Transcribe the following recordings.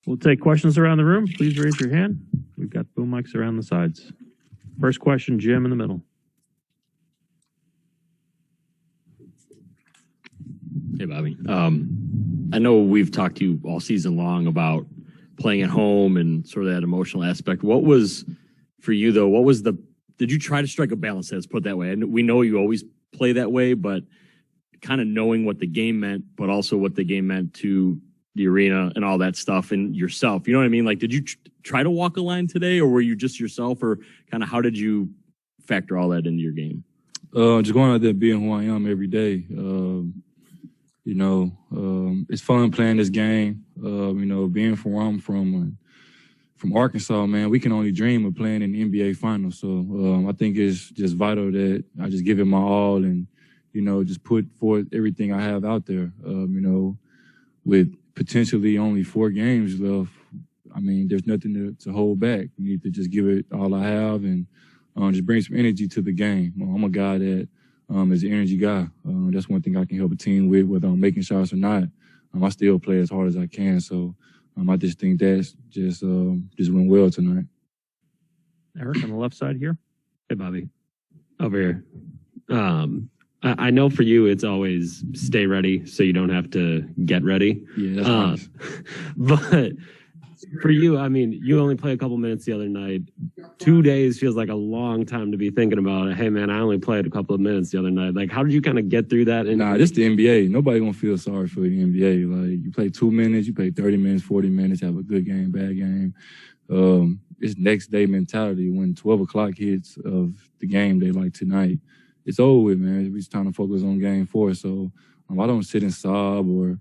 We'll take questions around the room. Please raise your hand. We've got boom mics around the sides. First question, Jim in the middle. Hey, Bobby. I know we've talked to you all season long about playing at home and sort of that emotional aspect. What was, for you, though, did you try to strike a balance? Let's put it that way. And we know you always play that way, but kind of knowing what the game meant, but also what the game meant to the arena and all that stuff and yourself. You know what I mean? Like, did you try to walk a line today, or were you just yourself, or kind of how did you factor all that into your game? Just going out there being who I am every day. It's fun playing this game. Being from where I'm from Arkansas, man, we can only dream of playing in the NBA Finals. So I think it's just vital that I just give it my all and, just put forth everything I have out there. With potentially only 4 games left, I mean, there's nothing to hold back. We need to just give it all I have and just bring some energy to the game. I'm a guy that is an energy guy. That's one thing I can help a team with, whether I'm making shots or not. I still play as hard as I can. So I just think that's just went well tonight. Eric on the left side here. Hey, Bobby. Over here. I know for you, it's always stay ready so you don't have to get ready. Yeah, that's nice. But for you, I mean, you only played a couple minutes the other night. 2 days feels like a long time to be thinking about, hey, man, I only played a couple of minutes the other night. Like, how did you kind of get through that? Nah, this the NBA. Nobody going to feel sorry for the NBA. Like, you play 2 minutes, you play 30 minutes, 40 minutes, have a good game, bad game. It's next day mentality. When 12 o'clock hits of the game day like tonight, it's over with, man. We're trying to focus on game 4. So I don't sit and sob or,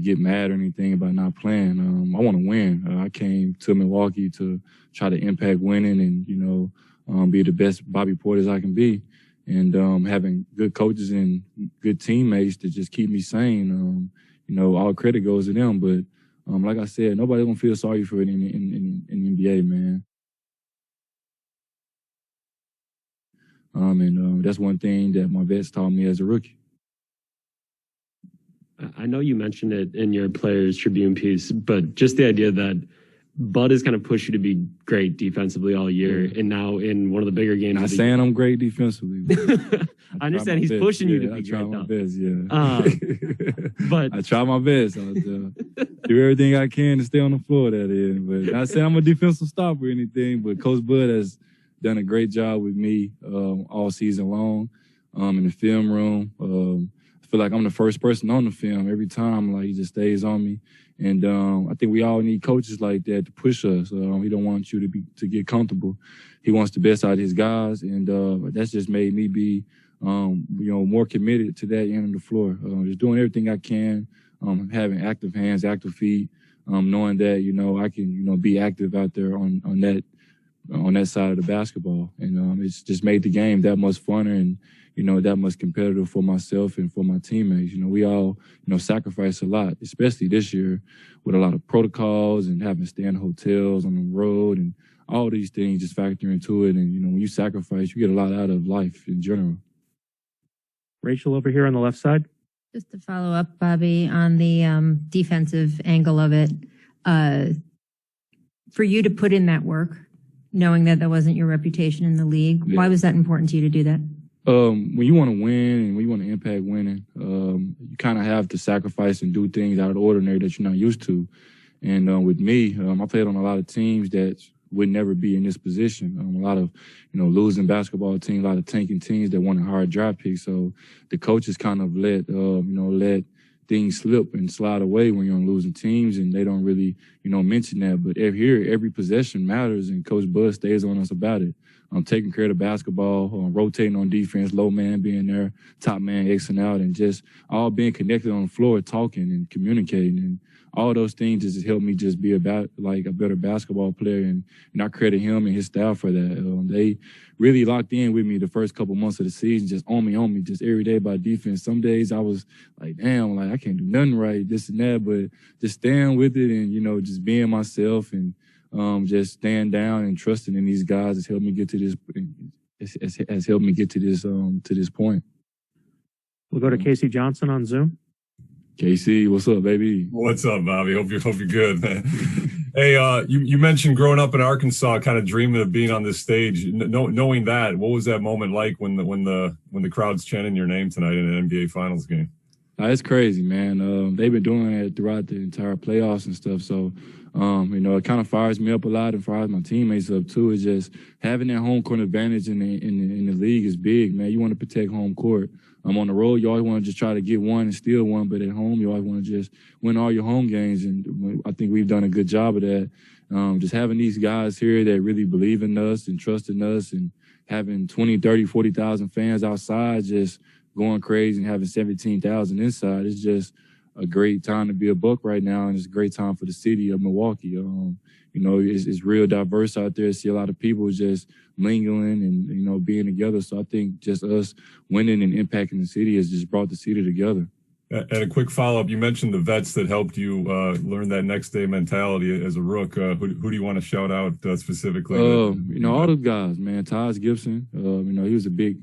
get mad or anything about not playing. I want to win. I came to Milwaukee to try to impact winning and, be the best Bobby Portis I can be. And having good coaches and good teammates to just keep me sane, all credit goes to them. But like I said, nobody going to feel sorry for it in the NBA, man. That's one thing that my vets taught me as a rookie. I know you mentioned it in your Players Tribune piece, but just the idea that Bud has kind of pushed you to be great defensively all year, and now in one of the bigger games. Not saying I'm great defensively. I understand he's pushing you to be great. I try my best, yeah. But I try my best. I do everything I can to stay on the floor that is. But not saying I'm a defensive stopper or anything, but Coach Bud has done a great job with me all season long in the film room. I feel like I'm the first person on the film every time. Like, he just stays on me. And I think we all need coaches like that to push us. He don't want you to get comfortable. He wants the best out of his guys. And that's just made me be, more committed to that end of the floor. Just doing everything I can, having active hands, active feet, knowing that, I can, be active out there on that side of the basketball. And it's just made the game that much funner and, that much competitive for myself and for my teammates. We all, sacrifice a lot, especially this year with a lot of protocols and having to stay in hotels on the road and all these things just factor into it. And, when you sacrifice, you get a lot out of life in general. Rachel over here on the left side. Just to follow up, Bobby, on the defensive angle of it, for you to put in that work, knowing that wasn't your reputation in the league, why was that important to you to do that? When you want to win and when you want to impact winning, you kind of have to sacrifice and do things out of the ordinary that you're not used to. And with me, I played on a lot of teams that would never be in this position. A lot of, losing basketball teams, a lot of tanking teams that wanted hard draft picks. So the coaches kind of let things slip and slide away when you're on losing teams, and they don't really, mention that. But every possession matters, and Coach Bud stays on us about it. Taking care of the basketball, rotating on defense, low man being there, top man Xing out, and just all being connected on the floor, talking and communicating. And all those things just helped me just be a better basketball player. And I credit him and his staff for that. They really locked in with me the first couple months of the season, just on me, just every day about defense. Some days I was like, damn, like I can't do nothing right, this and that, but just staying with it and, just being myself and just staying down and trusting in these guys has helped me get to this. Has helped me get to this point. We'll go to Casey Johnson on Zoom. KC, what's up, baby? What's up, Bobby? Hope you're good, man. Hey, you mentioned growing up in Arkansas, kind of dreaming of being on this stage. Knowing that, what was that moment like when the crowd's chanting your name tonight in an NBA Finals game? It's crazy, man. They've been doing it throughout the entire playoffs and stuff. So, it kind of fires me up a lot and fires my teammates up too. It's just having that home court advantage in the league is big, man. You want to protect home court. On the road, you always want to just try to get one and steal one, but at home, you always want to just win all your home games. And I think we've done a good job of that. Just having these guys here that really believe in us and trust in us, and having 20, 30, 40,000 fans outside just going crazy and having 17,000 inside. It's just a great time to be a Buck right now, and it's a great time for the city of Milwaukee. It's real diverse out there. See a lot of people just mingling and, being together. So I think just us winning and impacting the city has just brought the city together. And a quick follow-up, you mentioned the vets that helped you learn that next day mentality as a rook. Who do you want to shout out specifically? All those guys, man. Taj Gibson, he was a big,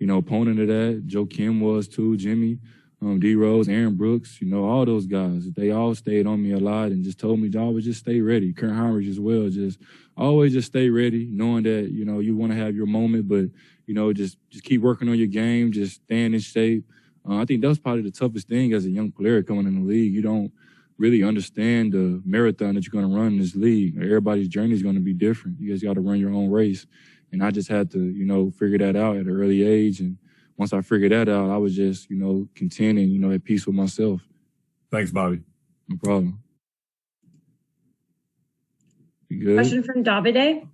opponent of that. Joe Kim was too, Jimmy, D Rose, Aaron Brooks, all those guys. They all stayed on me a lot and just told me to always just stay ready. Kurt Heinrich as well, just always just stay ready, knowing that, you want to have your moment, but, just keep working on your game, just staying in shape. I think that was probably the toughest thing as a young player coming in the league. You don't really understand the marathon that you're going to run in this league. Everybody's journey is going to be different. You guys got to run your own race. And I just had to, figure that out at an early age. And once I figured that out, I was just, content and, at peace with myself. Thanks, Bobby. No problem. You good? Question from Davide.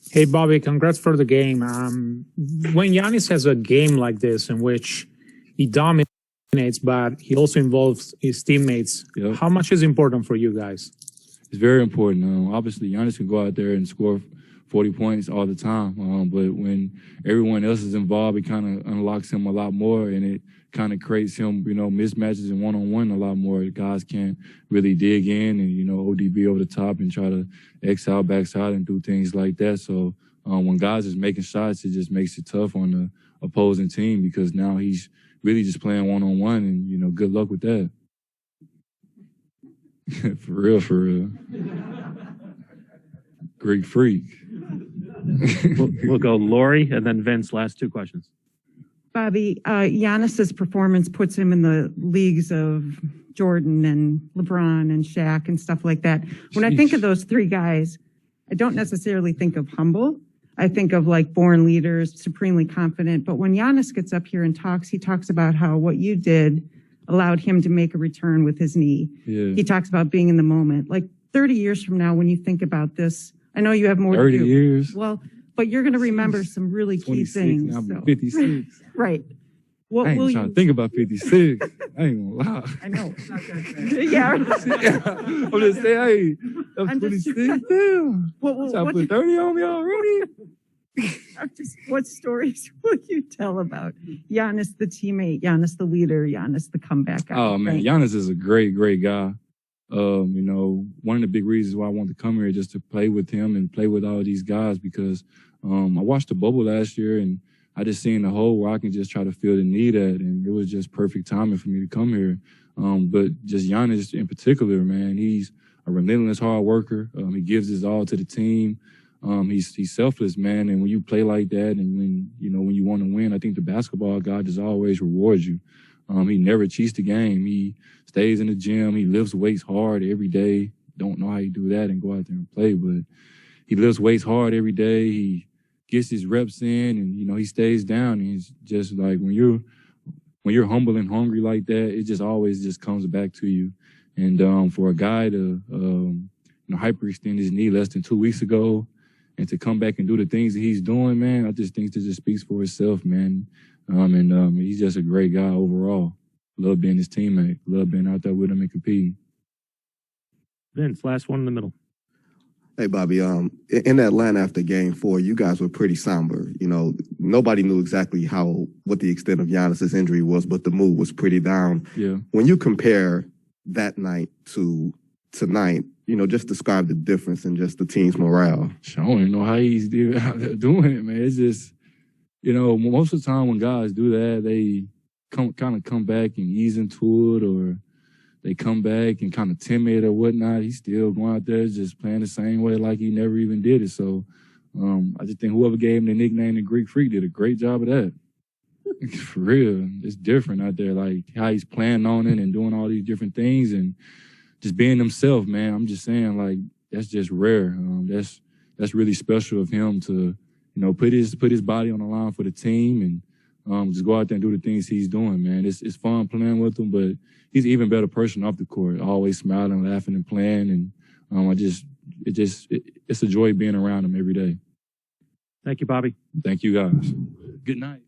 Hey, Bobby, congrats for the game. When Giannis has a game like this in which he dominates, but he also involves his teammates, Yep. How much is important for you guys? It's very important. Obviously, Giannis can go out there and score 40 points all the time. But when everyone else is involved, it kind of unlocks him a lot more, and it kind of creates him, mismatches and one-on-one a lot more. The guys can't really dig in and, ODB over the top and try to X out, backside and do things like that. So when guys is making shots, it just makes it tough on the opposing team because now he's really just playing one-on-one and, good luck with that. For real. Greek freak. We'll go Lori and then Vince. Last two questions. Bobby, Giannis's performance puts him in the leagues of Jordan and LeBron and Shaq and stuff like that. When I think of those three guys, I don't necessarily think of humble. I think of like born leaders, supremely confident. But when Giannis gets up here and talks, he talks about how what you did allowed him to make a return with his knee. Yeah. He talks about being in the moment. Like 30 years from now, when you think about this, I know you have more to do. 30 years? Well, but you're going to remember some really key things. I'm so. 56. Right. What I ain't will trying you to think about 56. I ain't gonna lie. I know. Yeah. I'm just saying, hey, I'm I'm just- 26. Damn. What Trying to put 30 on me already? what stories will you tell about Giannis the teammate, Giannis the leader, Giannis the comeback guy? Oh, man. Right? Giannis is a great guy. One of the big reasons why I wanted to come here is just to play with him and play with all these guys because I watched the bubble last year and I just seen the hole where I can just try to feel the need at, and it was just perfect timing for me to come here. But just Giannis in particular, man, he's a relentless hard worker. He gives his all to the team. He's selfless, man. And when you play like that and when you want to win, I think the basketball God just always rewards you. He never cheats the game. He stays in the gym. He lifts weights hard every day. Don't know how you do that and go out there and play, but he lifts weights hard every day. He gets his reps in and, he stays down. And it's just like when you're humble and hungry like that, it just always just comes back to you. And for a guy to hyperextend his knee less than 2 weeks ago and to come back and do the things that he's doing, man, I just think that just speaks for itself, man. And he's just a great guy overall. Love being his teammate. Love being out there with him and competing. Vince, last one in the middle. Hey, Bobby, in Atlanta after Game 4, you guys were pretty somber. Nobody knew exactly what the extent of Giannis's injury was, but the mood was pretty down. Yeah. When you compare that night to tonight, just describe the difference in just the team's morale. I don't even know how he's out there doing it, man. It's just, most of the time when guys do that, they come back and ease into it, or they come back and kind of timid or whatnot, he's still going out there just playing the same way like he never even did it. So I just think whoever gave him the nickname the Greek Freak did a great job of that. For real, it's different out there, like how he's playing on it and doing all these different things and just being himself, man. I'm just saying, like, that's just rare. That's really special of him to, put his body on the line for the team and just go out there and do the things he's doing, man. It's fun playing with him, but he's an even better person off the court, always smiling, laughing, and playing. And it's a joy being around him every day. Thank you, Bobby. Thank you, guys. Good night.